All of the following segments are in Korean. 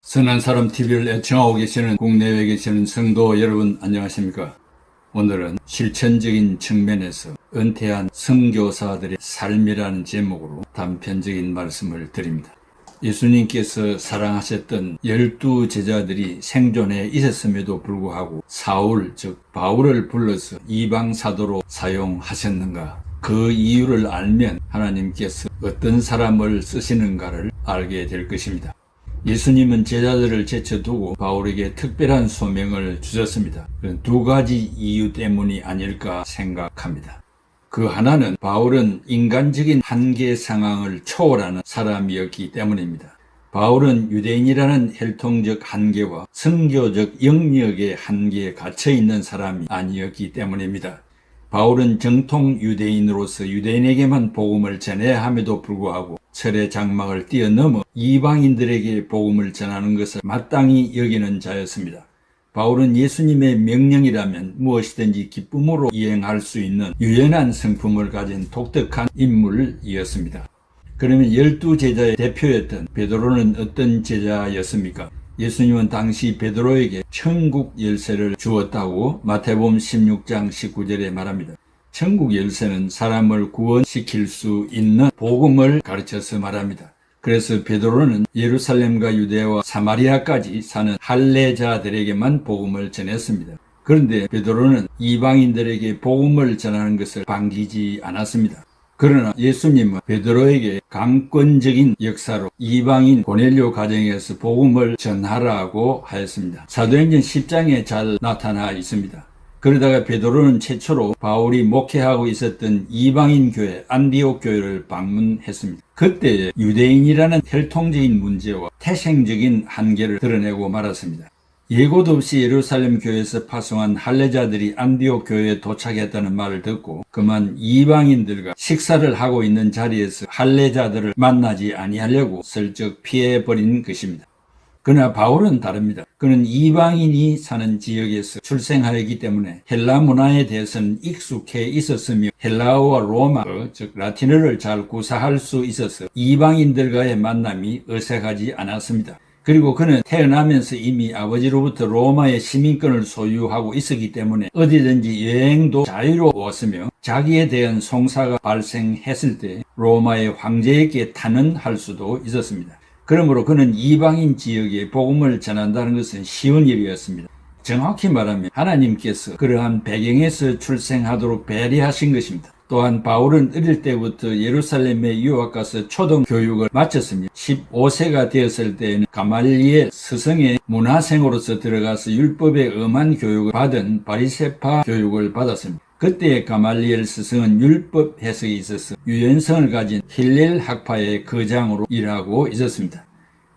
선한 사람 TV를 애청하고 계시는 국내외에 계시는 성도 여러분 안녕하십니까? 오늘은 실천적인 측면에서 은퇴한 선교사들의 삶이라는 제목으로 단편적인 말씀을 드립니다. 예수님께서 사랑하셨던 12 제자들이 생존해 있었음에도 불구하고 사울 즉 바울을 불러서 이방 사도로 사용하셨는가? 그 이유를 알면 하나님께서 어떤 사람을 쓰시는가를 알게 될 것입니다. 예수님은 제자들을 제쳐두고 바울에게 특별한 소명을 주셨습니다. 두 가지 이유 때문이 아닐까 생각합니다. 그 하나는 바울은 인간적인 한계 상황을 초월하는 사람이었기 때문입니다. 바울은 유대인이라는 혈통적 한계와 선교적 영역의 한계에 갇혀 있는 사람이 아니었기 때문입니다. 바울은 정통 유대인으로서 유대인에게만 복음을 전해야 함에도 불구하고 철의 장막을 뛰어넘어 이방인들에게 복음을 전하는 것을 마땅히 여기는 자였습니다. 바울은 예수님의 명령이라면 무엇이든지 기쁨으로 이행할 수 있는 유연한 성품을 가진 독특한 인물이었습니다. 그러면 12 제자의 대표였던 베드로는 어떤 제자였습니까? 예수님은 당시 베드로에게 천국 열쇠를 주었다고 마태복음 16장 19절에 말합니다. 천국 열쇠는 사람을 구원시킬 수 있는 복음을 가르쳐서 말합니다. 그래서 베드로는 예루살렘과 유대와 사마리아까지 사는 할례자들에게만 복음을 전했습니다. 그런데 베드로는 이방인들에게 복음을 전하는 것을 반기지 않았습니다. 그러나 예수님은 베드로에게 강권적인 역사로 이방인 고넬료 가정에서 복음을 전하라고 하였습니다. 사도행전 10장에 잘 나타나 있습니다. 그러다가 베드로는 최초로 바울이 목회하고 있었던 이방인 교회 안디옥 교회를 방문했습니다. 그때 유대인이라는 혈통적인 문제와 태생적인 한계를 드러내고 말았습니다. 예고도 없이 예루살렘 교회에서 파송한 할례자들이 안디옥 교회에 도착했다는 말을 듣고 그만 이방인들과 식사를 하고 있는 자리에서 할례자들을 만나지 아니하려고 슬쩍 피해버린 것입니다. 그러나 바울은 다릅니다. 그는 이방인이 사는 지역에서 출생하였기 때문에 헬라 문화에 대해서는 익숙해 있었으며 헬라어와 로마어 즉 라틴어를 잘 구사할 수 있어서 이방인들과의 만남이 어색하지 않았습니다. 그리고 그는 태어나면서 이미 아버지로부터 로마의 시민권을 소유하고 있었기 때문에 어디든지 여행도 자유로웠으며 자기에 대한 송사가 발생했을 때 로마의 황제에게 탄원할 수도 있었습니다. 그러므로 그는 이방인 지역에 복음을 전한다는 것은 쉬운 일이었습니다. 정확히 말하면 하나님께서 그러한 배경에서 출생하도록 배려하신 것입니다. 또한 바울은 어릴 때부터 예루살렘에 유학 가서 초등 교육을 마쳤으며 15세가 되었을 때에는 가말리엘 스승의 문화생으로서 들어가서 율법의 엄한 교육을 받은 바리새파 교육을 받았습니다. 그때 가말리엘 스승은 율법 해석에 있어서 유연성을 가진 힐렐 학파의 거장으로 일하고 있었습니다.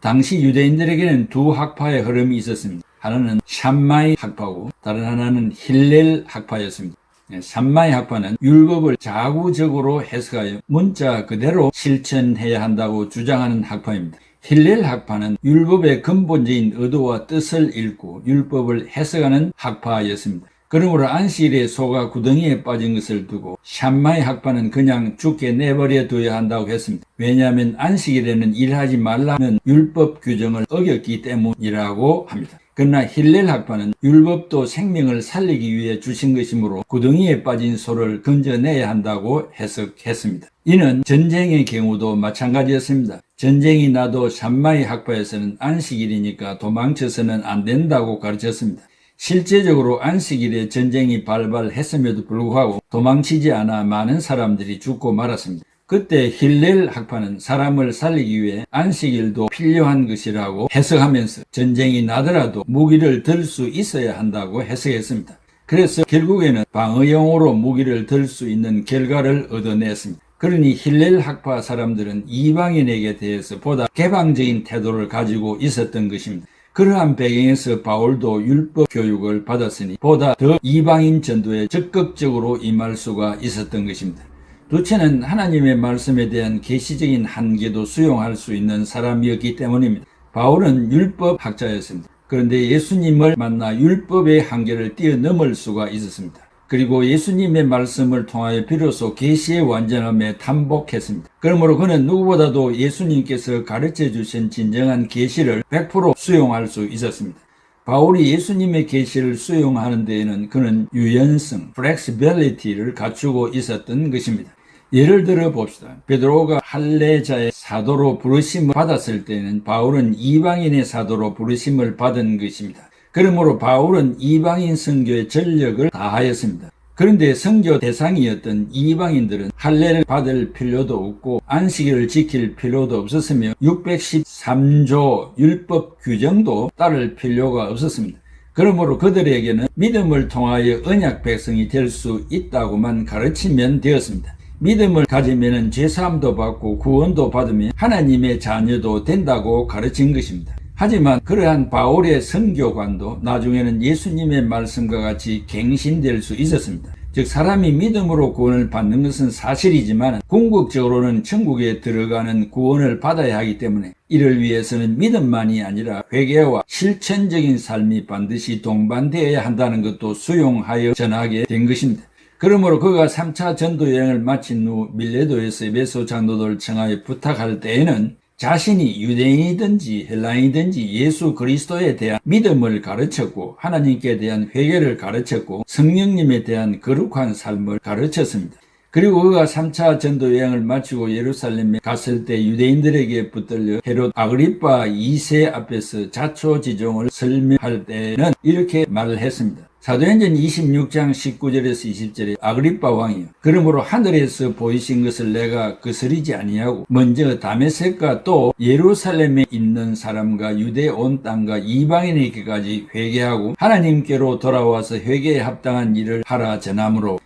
당시 유대인들에게는 두 학파의 흐름이 있었습니다. 하나는 샴마이 학파고 다른 하나는 힐렐 학파였습니다. 샴마이 학파는 율법을 자구적으로 해석하여 문자 그대로 실천해야 한다고 주장하는 학파입니다. 힐렐 학파는 율법의 근본적인 의도와 뜻을 읽고 율법을 해석하는 학파였습니다. 그러므로 안식일에 소가 구덩이에 빠진 것을 두고 샴마이 학파는 그냥 죽게 내버려 둬야 한다고 했습니다. 왜냐하면 안식일에는 일하지 말라는 율법 규정을 어겼기 때문이라고 합니다. 그러나 힐렐 학파는 율법도 생명을 살리기 위해 주신 것이므로 구덩이에 빠진 소를 건져내야 한다고 해석했습니다. 이는 전쟁의 경우도 마찬가지였습니다. 전쟁이 나도 샴마이 학파에서는 안식일이니까 도망쳐서는 안 된다고 가르쳤습니다. 실제적으로 안식일에 전쟁이 발발했음에도 불구하고 도망치지 않아 많은 사람들이 죽고 말았습니다. 그때 힐렐 학파는 사람을 살리기 위해 안식일도 필요한 것이라고 해석하면서 전쟁이 나더라도 무기를 들 수 있어야 한다고 해석했습니다. 그래서 결국에는 방어용으로 무기를 들 수 있는 결과를 얻어냈습니다. 그러니 힐렐 학파 사람들은 이방인에게 대해서 보다 개방적인 태도를 가지고 있었던 것입니다. 그러한 배경에서 바울도 율법 교육을 받았으니 보다 더 이방인 전도에 적극적으로 임할 수가 있었던 것입니다. 둘째는 하나님의 말씀에 대한 계시적인 한계도 수용할 수 있는 사람이었기 때문입니다. 바울은 율법 학자였습니다. 그런데 예수님을 만나 율법의 한계를 뛰어넘을 수가 있었습니다. 그리고 예수님의 말씀을 통하여 비로소 계시의 완전함에 탐복했습니다. 그러므로 그는 누구보다도 예수님께서 가르쳐 주신 진정한 계시를 100% 수용할 수 있었습니다. 바울이 예수님의 계시를 수용하는 데에는 그는 유연성, flexibility를 갖추고 있었던 것입니다. 예를 들어 봅시다. 베드로가 할례자의 사도로 부르심을 받았을 때는 바울은 이방인의 사도로 부르심을 받은 것입니다. 그러므로 바울은 이방인 선교에 전력을 다하였습니다. 그런데 선교 대상이었던 이방인들은 할례를 받을 필요도 없고 안식일을 지킬 필요도 없었으며 613조 율법 규정도 따를 필요가 없었습니다. 그러므로 그들에게는 믿음을 통하여 언약 백성이 될 수 있다고만 가르치면 되었습니다. 믿음을 가지면 죄사함도 받고 구원도 받으며 하나님의 자녀도 된다고 가르친 것입니다. 하지만 그러한 바울의 선교관도 나중에는 예수님의 말씀과 같이 갱신될 수 있었습니다. 즉 사람이 믿음으로 구원을 받는 것은 사실이지만 궁극적으로는 천국에 들어가는 구원을 받아야 하기 때문에 이를 위해서는 믿음만이 아니라 회개와 실천적인 삶이 반드시 동반되어야 한다는 것도 수용하여 전하게 된 것입니다. 그러므로 그가 3차 전도 여행을 마친 후 밀레도에서 에베소 장로들을 청하여 부탁할 때에는 자신이 유대인이든지 헬라인이든지 예수 그리스도에 대한 믿음을 가르쳤고 하나님께 대한 회개를 가르쳤고 성령님에 대한 거룩한 삶을 가르쳤습니다. 그리고 그가 3차 전도 여행을 마치고 예루살렘에 갔을 때 유대인들에게 붙들려 헤롯 아그리파 2세 앞에서 자초지종을 설명할 때는 이렇게 말을 했습니다. 사도행전 26장 19절에서 20절에 아그리파 왕이요 그러므로 하늘에서 보이신 것을 내가 거스리지 아니하고 먼저 다메섹과 또 예루살렘에 있는 사람과 유대 온 땅과 이방인에게까지 회개하고 하나님께로 돌아와서 회개에 합당한 일을 하라 전함으로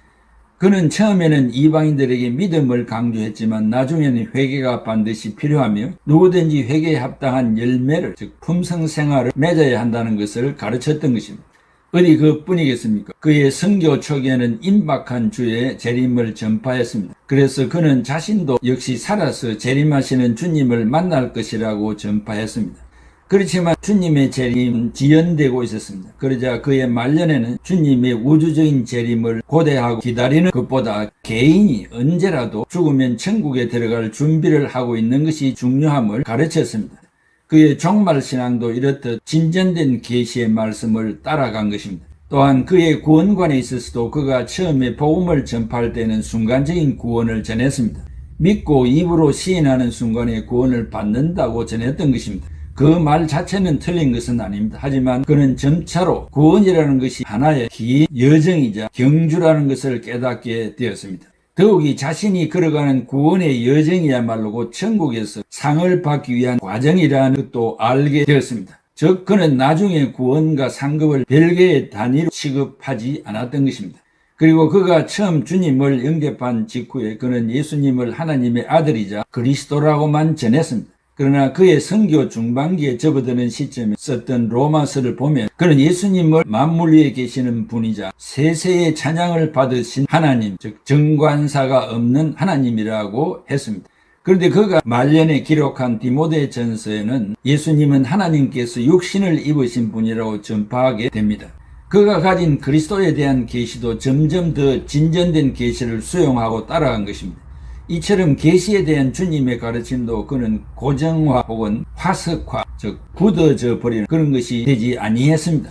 그는 처음에는 이방인들에게 믿음을 강조했지만 나중에는 회개가 반드시 필요하며 누구든지 회개에 합당한 열매를 즉 품성생활을 맺어야 한다는 것을 가르쳤던 것입니다. 어디 그뿐이겠습니까? 그의 선교 초기에는 임박한 주의 재림을 전파했습니다. 그래서 그는 자신도 역시 살아서 재림하시는 주님을 만날 것이라고 전파했습니다. 그렇지만 주님의 재림은 지연되고 있었습니다. 그러자 그의 말년에는 주님의 우주적인 재림을 고대하고 기다리는 것보다 개인이 언제라도 죽으면 천국에 들어갈 준비를 하고 있는 것이 중요함을 가르쳤습니다. 그의 종말신앙도 이렇듯 진전된 계시의 말씀을 따라간 것입니다. 또한 그의 구원관에 있어서도 그가 처음에 복음을 전파할 때는 순간적인 구원을 전했습니다. 믿고 입으로 시인하는 순간에 구원을 받는다고 전했던 것입니다. 그 말 자체는 틀린 것은 아닙니다. 하지만 그는 점차로 구원이라는 것이 하나의 긴 여정이자 경주라는 것을 깨닫게 되었습니다. 더욱이 자신이 걸어가는 구원의 여정이야말로 곧 천국에서 상을 받기 위한 과정이라는 것도 알게 되었습니다. 즉 그는 나중에 구원과 상급을 별개의 단위로 취급하지 않았던 것입니다. 그리고 그가 처음 주님을 영접한 직후에 그는 예수님을 하나님의 아들이자 그리스도라고만 전했습니다. 그러나 그의 선교 중반기에 접어드는 시점에 썼던 로마서를 보면 그는 예수님을 만물 위에 계시는 분이자 세세의 찬양을 받으신 하나님, 즉 정관사가 없는 하나님이라고 했습니다. 그런데 그가 말년에 기록한 디모데 전서에는 예수님은 하나님께서 육신을 입으신 분이라고 전파하게 됩니다. 그가 가진 그리스도에 대한 계시도 점점 더 진전된 계시를 수용하고 따라간 것입니다. 이처럼 계시에 대한 주님의 가르침도 그는 고정화 혹은 화석화, 즉 굳어져 버리는 그런 것이 되지 아니했습니다.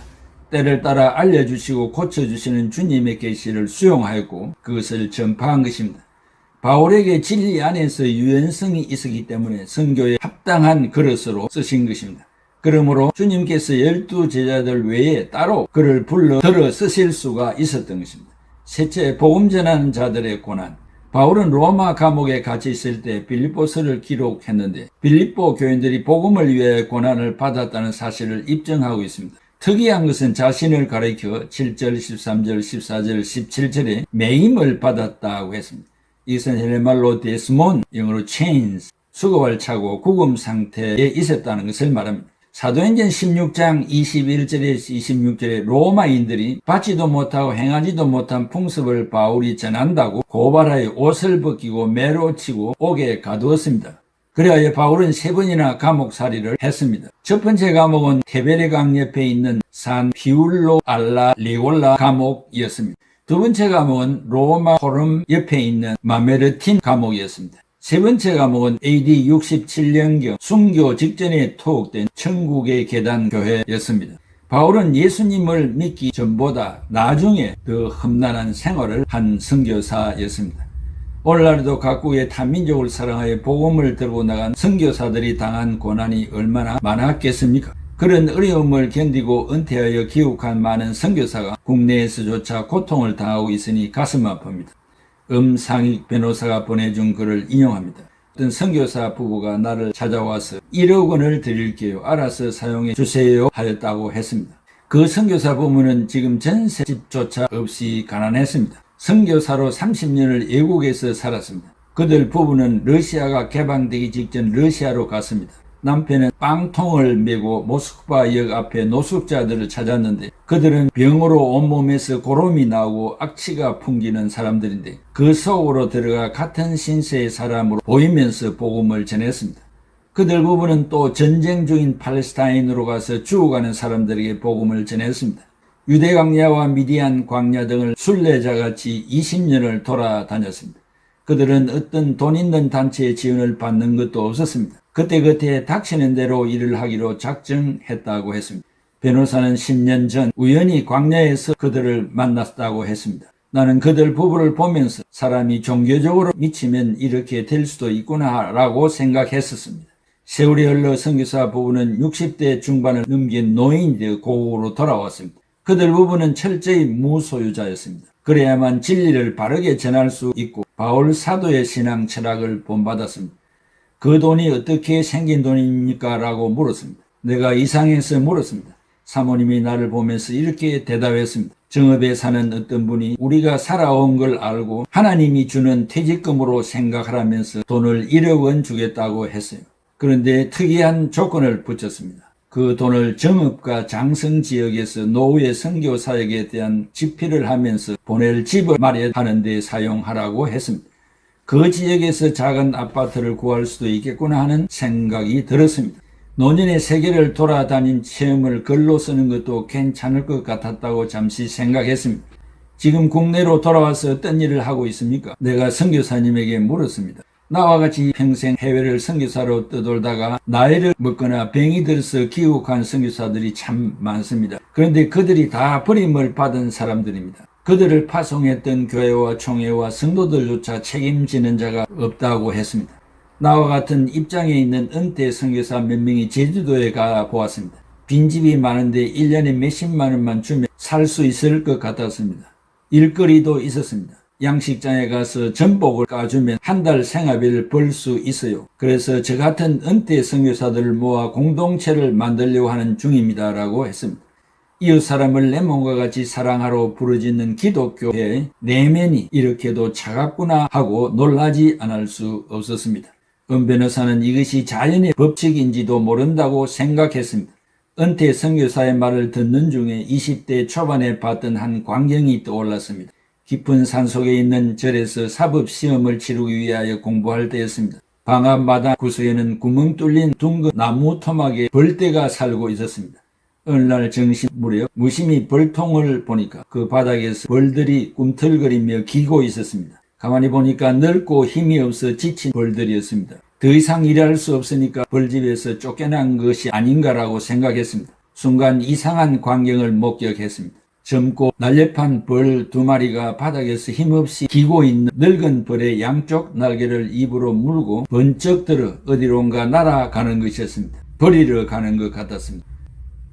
때를 따라 알려주시고 고쳐주시는 주님의 계시를 수용하였고 그것을 전파한 것입니다. 바울에게 진리 안에서 유연성이 있었기 때문에 선교에 합당한 그릇으로 쓰신 것입니다. 그러므로 주님께서 12 제자들 외에 따로 그를 불러 들어 쓰실 수가 있었던 것입니다. 셋째, 복음 전하는 자들의 고난. 바울은 로마 감옥에 갇혀 있을 때 빌립보서를 기록했는데 빌립보 교인들이 복음을 위해 고난을 받았다는 사실을 입증하고 있습니다. 특이한 것은 자신을 가리켜 7절, 13절, 14절, 17절에 매임을 받았다고 했습니다. 이것은 헬레말로 데스몬, 영어로 chains, 수고할 차고 구금 상태에 있었다는 것을 말합니다. 사도행전 16장 21절에서 26절에 로마인들이 받지도 못하고 행하지도 못한 풍습을 바울이 전한다고 고발하여 옷을 벗기고 매로 치고 옥에 가두었습니다. 그래야 바울은 3번이나 감옥살이를 했습니다. 첫 번째 감옥은 테베레강 옆에 있는 산 피울로 알라 리골라 감옥이었습니다. 두 번째 과목은 로마 포럼 옆에 있는 마메르틴 과목이었습니다. 세 번째 과목은 AD 67년경 순교 직전에 토목된 천국의 계단 교회였습니다. 바울은 예수님을 믿기 전보다 나중에 더 험난한 생활을 한 선교사였습니다. 오늘날에도 각국의 타민족을 사랑하여 복음을 들고 나간 선교사들이 당한 고난이 얼마나 많았겠습니까? 그런 어려움을 견디고 은퇴하여 귀국한 많은 선교사가 국내에서조차 고통을 당하고 있으니 가슴 아픕니다. 엄상익 변호사가 보내준 글을 인용합니다. 어떤 선교사 부부가 나를 찾아와서 1억 원을 드릴게요. 알아서 사용해 주세요 하였다고 했습니다. 그 선교사 부부는 지금 전세집조차 없이 가난했습니다. 선교사로 30년을 외국에서 살았습니다. 그들 부부는 러시아가 개방되기 직전 러시아로 갔습니다. 남편은 빵통을 메고 모스크바역 앞에 노숙자들을 찾았는데 그들은 병으로 온몸에서 고름이 나오고 악취가 풍기는 사람들인데 그 속으로 들어가 같은 신세의 사람으로 보이면서 복음을 전했습니다. 그들 부부는 또 전쟁 중인 팔레스타인으로 가서 죽어가는 사람들에게 복음을 전했습니다. 유대 광야와 미디안 광야 등을 순례자같이 20년을 돌아다녔습니다. 그들은 어떤 돈 있는 단체의 지원을 받는 것도 없었습니다. 그때그때 닥치는 대로 일을 하기로 작정했다고 했습니다. 변호사는 10년 전 우연히 광야에서 그들을 만났다고 했습니다. 나는 그들 부부를 보면서 사람이 종교적으로 미치면 이렇게 될 수도 있구나 라고 생각했었습니다. 세월이 흘러 선교사 부부는 60대 중반을 넘긴 노인이 되어 고국으로 돌아왔습니다. 그들 부부는 철저히 무소유자였습니다. 그래야만 진리를 바르게 전할 수 있고 바울 사도의 신앙 철학을 본받았습니다. 그 돈이 어떻게 생긴 돈입니까? 라고 물었습니다. 내가 이상해서 물었습니다. 사모님이 나를 보면서 이렇게 대답했습니다. 정읍에 사는 어떤 분이 우리가 살아온 걸 알고 하나님이 주는 퇴직금으로 생각하라면서 돈을 1억 원 주겠다고 했어요. 그런데 특이한 조건을 붙였습니다. 그 돈을 정읍과 장성 지역에서 노후의 선교 사역에 대한 집필을 하면서 보낼 집을 마련하는 데 사용하라고 했습니다. 그 지역에서 작은 아파트를 구할 수도 있겠구나 하는 생각이 들었습니다. 노년의 세계를 돌아다닌 체험을 글로 쓰는 것도 괜찮을 것 같았다고 잠시 생각했습니다. 지금 국내로 돌아와서 어떤 일을 하고 있습니까? 내가 선교사님에게 물었습니다. 나와 같이 평생 해외를 선교사로 떠돌다가 나이를 먹거나 병이 들어서 귀국한 선교사들이 참 많습니다. 그런데 그들이 다 버림을 받은 사람들입니다. 그들을 파송했던 교회와 총회와 성도들조차 책임지는 자가 없다고 했습니다. 나와 같은 입장에 있는 은퇴 선교사 몇 명이 제주도에 가 보았습니다. 빈집이 많은데 1년에 몇십만 원만 주면 살 수 있을 것 같았습니다. 일거리도 있었습니다. 양식장에 가서 전복을 까주면 한 달 생활비를 벌 수 있어요. 그래서 저 같은 은퇴 선교사들을 모아 공동체를 만들려고 하는 중입니다. 라고 했습니다. 이웃 사람을 내 몸과 같이 사랑하러 부르짖는 기독교의 내면이 이렇게도 차갑구나 하고 놀라지 않을 수 없었습니다. 은 변호사는 이것이 자연의 법칙인지도 모른다고 생각했습니다. 은퇴 선교사의 말을 듣는 중에 20대 초반에 봤던 한 광경이 떠올랐습니다. 깊은 산속에 있는 절에서 사법시험을 치르기 위하여 공부할 때였습니다. 방 앞마당 구석에는 구멍 뚫린 둥근 나무 토막에 벌떼가 살고 있었습니다. 어느 날 정시 무렵 무심히 벌통을 보니까 그 바닥에서 벌들이 꿈틀거리며 기고 있었습니다. 가만히 보니까 넓고 힘이 없어 지친 벌들이었습니다. 더 이상 일할 수 없으니까 벌집에서 쫓겨난 것이 아닌가라고 생각했습니다. 순간 이상한 광경을 목격했습니다. 젊고 날렵한 벌 2마리가 바닥에서 힘없이 기고 있는 늙은 벌의 양쪽 날개를 입으로 물고 번쩍 들어 어디론가 날아가는 것이었습니다. 버리러 가는 것 같았습니다.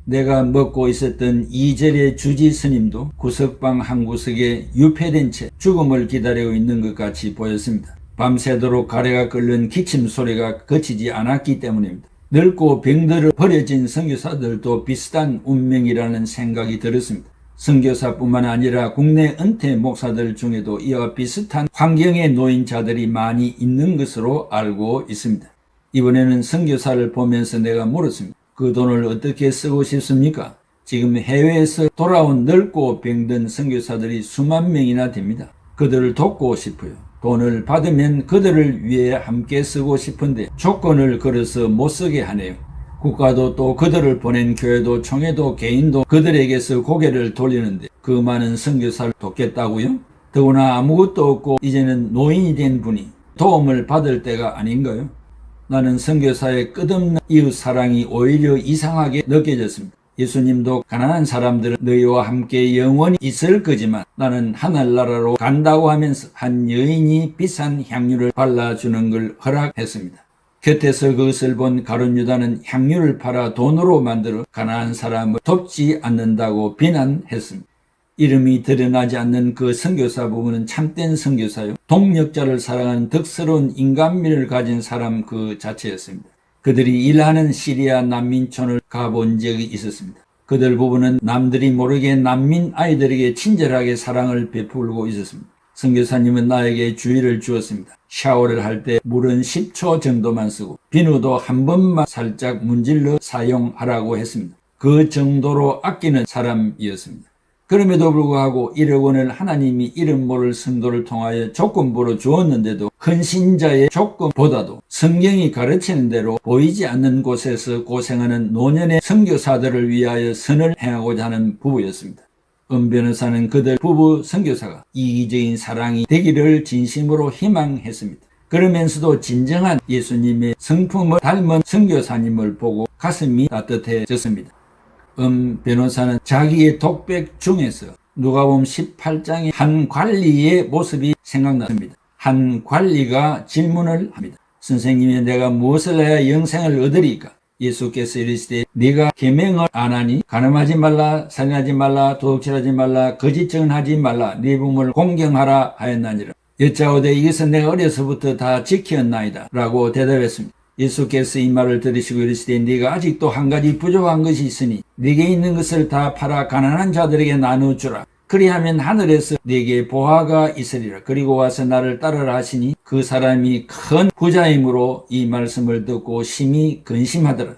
내가 먹고 있었던 2절의 주지 스님도 구석방 한 구석에 유폐된 채 죽음을 기다리고 있는 것 같이 보였습니다. 밤새도록 가래가 끓는 기침 소리가 그치지 않았기 때문입니다. 늙고 병들어 버려진 선교사들도 비슷한 운명이라는 생각이 들었습니다. 선교사뿐만 아니라 국내 은퇴 목사들 중에도 이와 비슷한 환경에 놓인 자들이 많이 있는 것으로 알고 있습니다. 이번에는 선교사를 보면서 내가 물었습니다. 그 돈을 어떻게 쓰고 싶습니까? 지금 해외에서 돌아온 늙고 병든 선교사들이 수만 명이나 됩니다. 그들을 돕고 싶어요. 돈을 받으면 그들을 위해 함께 쓰고 싶은데 조건을 걸어서 못 쓰게 하네요. 국가도 또 그들을 보낸 교회도 총회도 개인도 그들에게서 고개를 돌리는데 그 많은 선교사를 돕겠다고요? 더구나 아무것도 없고 이제는 노인이 된 분이 도움을 받을 때가 아닌가요? 나는 선교사의 끝없는 이웃 사랑이 오히려 이상하게 느껴졌습니다. 예수님도 가난한 사람들은 너희와 함께 영원히 있을 거지만 나는 하늘나라로 간다고 하면서 한 여인이 비싼 향유를 발라주는 걸 허락했습니다. 곁에서 그것을 본 가룟 유다는 향유를 팔아 돈으로 만들어 가난한 사람을 돕지 않는다고 비난했습니다. 이름이 드러나지 않는 그 선교사 부부는 참된 선교사요, 동력자를 사랑하는 덕스러운 인간미를 가진 사람 그 자체였습니다. 그들이 일하는 시리아 난민촌을 가본 적이 있었습니다. 그들 부부는 남들이 모르게 난민 아이들에게 친절하게 사랑을 베풀고 있었습니다. 선교사님은 나에게 주의를 주었습니다. 샤워를 할 때 물은 10초 정도만 쓰고 비누도 한 번만 살짝 문질러 사용하라고 했습니다. 그 정도로 아끼는 사람이었습니다. 그럼에도 불구하고 1억 원을 하나님이 이름 모를 성도를 통하여 조건부로 주었는데도 헌신자의 조건보다도 성경이 가르치는 대로 보이지 않는 곳에서 고생하는 노년의 선교사들을 위하여 선을 행하고자 하는 부부였습니다. 은 변호사는 그들 부부 선교사가 이기적인 사랑이 되기를 진심으로 희망했습니다. 그러면서도 진정한 예수님의 성품을 닮은 선교사님을 보고 가슴이 따뜻해졌습니다. 변호사는 자기의 독백 중에서 누가복음 18장의 한 관리의 모습이 생각났습니다. 한 관리가 질문을 합니다. 선생님이 내가 무엇을 해야 영생을 얻으리까? 예수께서 이르시되 네가 계명을 안 하니 간음하지 말라, 살인하지 말라, 도둑질하지 말라, 거짓 증언하지 말라, 네 부모를 공경하라 하였나니라. 여짜오되 이것은 내가 어려서부터 다 지켰나이다 라고 대답했습니다. 예수께서 이 말을 들으시고 이르시되 네가 아직도 한 가지 부족한 것이 있으니 네게 있는 것을 다 팔아 가난한 자들에게 나누어주라. 그리하면 하늘에서 네게 보화가 있으리라. 그리고 와서 나를 따르라 하시니 그 사람이 큰 부자이므로 이 말씀을 듣고 심히 근심하더라.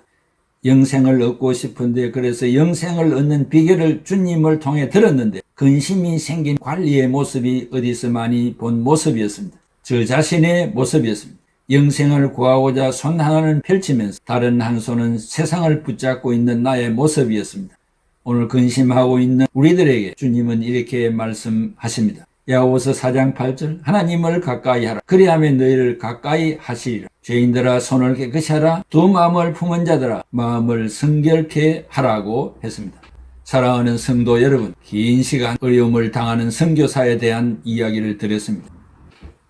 영생을 얻고 싶은데 그래서 영생을 얻는 비결을 주님을 통해 들었는데 근심이 생긴 관리의 모습이 어디서 많이 본 모습이었습니다. 저 자신의 모습이었습니다. 영생을 구하고자 손 하나는 펼치면서 다른 한 손은 세상을 붙잡고 있는 나의 모습이었습니다. 오늘 근심하고 있는 우리들에게 주님은 이렇게 말씀하십니다. 야고보서 4장 8절 하나님을 가까이 하라. 그리하면 너희를 가까이 하시리라. 죄인들아 손을 깨끗이 하라. 두 마음을 품은 자들아 마음을 성결케 하라고 했습니다. 사랑하는 성도 여러분, 긴 시간 어려움을 당하는 선교사에 대한 이야기를 드렸습니다.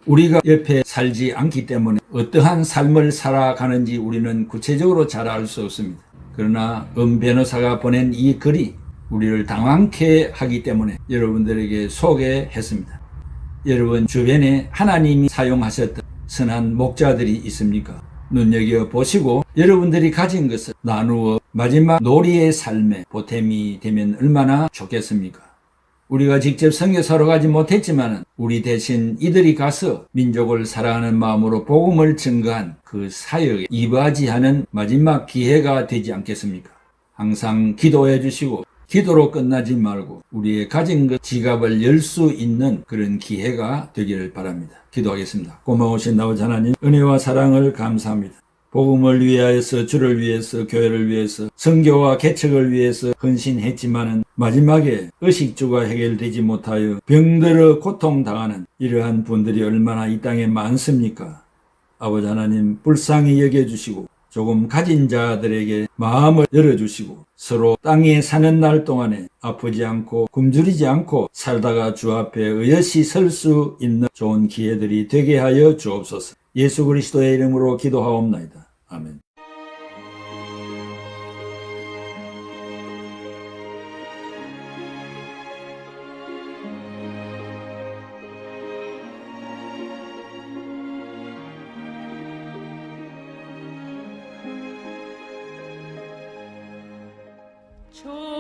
우리가 옆에 살지 않기 때문에 어떠한 삶을 살아가는지 우리는 구체적으로 잘 알 수 없습니다. 그러나 변호사가 보낸 이 글이 우리를 당황케 하기 때문에 여러분들에게 소개했습니다. 여러분 주변에 하나님이 사용하셨던 선한 목자들이 있습니까? 눈여겨보시고 여러분들이 가진 것을 나누어 마지막 놀이의 삶에 보탬이 되면 얼마나 좋겠습니까? 우리가 직접 선교사로 가지 못했지만 우리 대신 이들이 가서 민족을 사랑하는 마음으로 복음을 증거한 그 사역에 이바지하는 마지막 기회가 되지 않겠습니까? 항상 기도해 주시고 기도로 끝나지 말고 우리의 가진 것 지갑을 열 수 있는 그런 기회가 되기를 바랍니다. 기도하겠습니다. 고마우신 아버지 하나님, 은혜와 사랑을 감사합니다. 복음을 위하여서, 주를 위해서, 교회를 위해서, 선교와 개척을 위해서 헌신했지만은 마지막에 의식주가 해결되지 못하여 병들어 고통당하는 이러한 분들이 얼마나 이 땅에 많습니까? 아버지 하나님, 불쌍히 여겨주시고 조금 가진 자들에게 마음을 열어주시고 서로 땅에 사는 날 동안에 아프지 않고 굶주리지 않고 살다가 주 앞에 의젓이 설 수 있는 좋은 기회들이 되게 하여 주옵소서. 예수 그리스도의 이름으로 기도하옵나이다. 아멘. 저